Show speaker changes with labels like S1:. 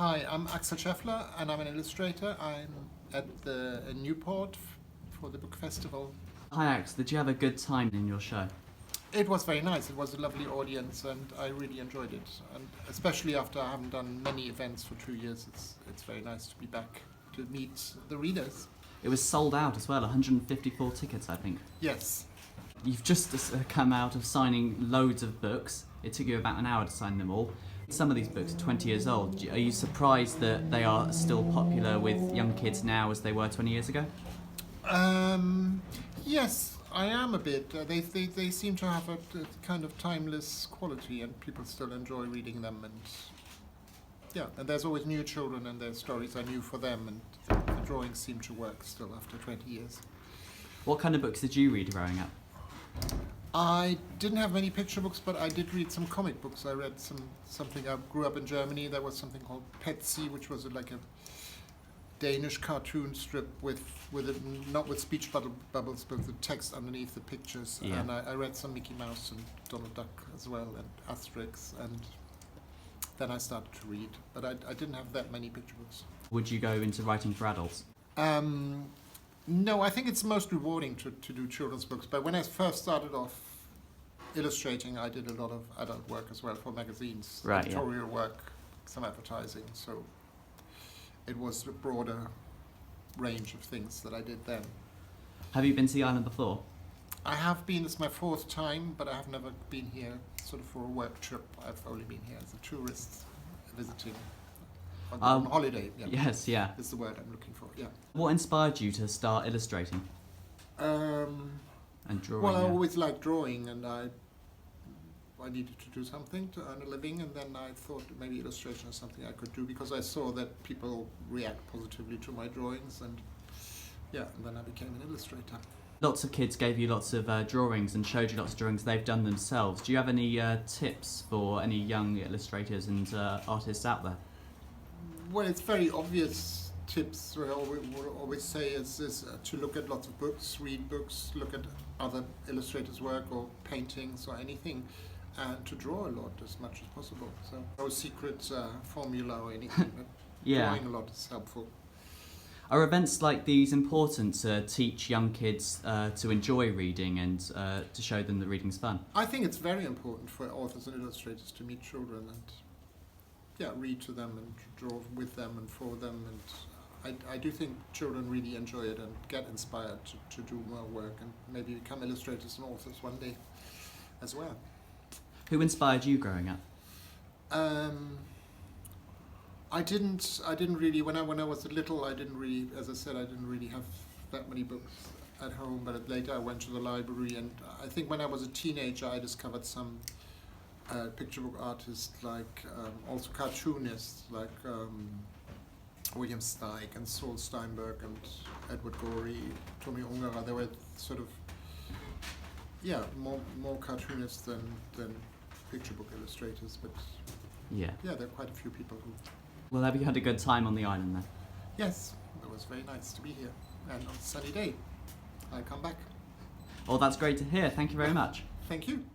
S1: Hi, I'm Axel Scheffler and I'm an illustrator. I'm at the Newport for the book festival.
S2: Hi Ax, did you have a good time in your show?
S1: It was very nice. It was a lovely audience and I really enjoyed it. And especially after I haven't done many events for 2 years, it's very nice to be back to meet the readers.
S2: It was sold out as well, 154 tickets I think.
S1: Yes.
S2: You've just come out of signing loads of books. It took you about an hour to sign them all. Some of these books are 20 years old. Are you surprised that they are still popular with young kids now as they were 20 years ago?
S1: Yes, I am a bit. They seem to have a kind of timeless quality and people still enjoy reading them. And yeah, and there's always new children and their stories are new for them and the drawings seem to work still after 20 years.
S2: What kind of books did you read growing up?
S1: I didn't have many picture books, but I did read some comic books. I read something. I grew up in Germany. There was something called Petsy, which was like a Danish cartoon strip with not with speech bubbles, but with text underneath the pictures.
S2: Yeah.
S1: And I read some Mickey Mouse and Donald Duck as well, and Asterix. And then I started to read, but I didn't have that many picture books.
S2: Would you go into writing for adults?
S1: No, I think it's most rewarding to do children's books. But when I first started off illustrating, I did a lot of adult work as well for magazines,
S2: Right,
S1: editorial work, some advertising. So it was a broader range of things that I did then.
S2: Have you been to the island before?
S1: I have been. It's my 4th time, but I have never been here sort of for a work trip. I've only been here as a tourist visiting. On holiday, yeah.
S2: Yes, yeah.
S1: Is the word I'm looking for, yeah.
S2: What inspired you to start illustrating?
S1: And
S2: drawing?
S1: Well, I
S2: yeah.
S1: always liked drawing, and I needed to do something to earn a living, and then I thought maybe illustration is something I could do because I saw that people react positively to my drawings, and yeah, and then I became an illustrator.
S2: Lots of kids gave you lots of drawings and showed you lots of drawings they've done themselves. Do you have any tips for any young illustrators and artists out there?
S1: Well, it's very obvious tips. What I always say is to look at lots of books, read books, look at other illustrators' work or paintings or anything, and to draw a lot as much as possible. So no secret formula or anything, but
S2: Yeah.
S1: drawing a lot is helpful.
S2: Are events like these important to teach young kids to enjoy reading and to show them that reading's fun?
S1: I think it's very important for authors and illustrators to meet children and read to them and draw with them and for them. And I do think children really enjoy it and get inspired to do more work and maybe become illustrators and authors one day as well.
S2: Who inspired you growing up?
S1: I didn't really when I was little. I didn't really, as I said, I didn't really have that many books at home. But later I went to the library, and I think when I was a teenager, I discovered some picture book artists, like also cartoonists like William Steig and Saul Steinberg and Edward Gorey, Tommy Ungerer. They were sort of more cartoonists than picture book illustrators, but
S2: Yeah.
S1: there are quite a few people who.
S2: Well, have you had a good time on the island then?
S1: Yes, it was very nice to be here, and on a sunny day, I'll come back.
S2: Well, that's great to hear. Thank you very much.
S1: Thank you.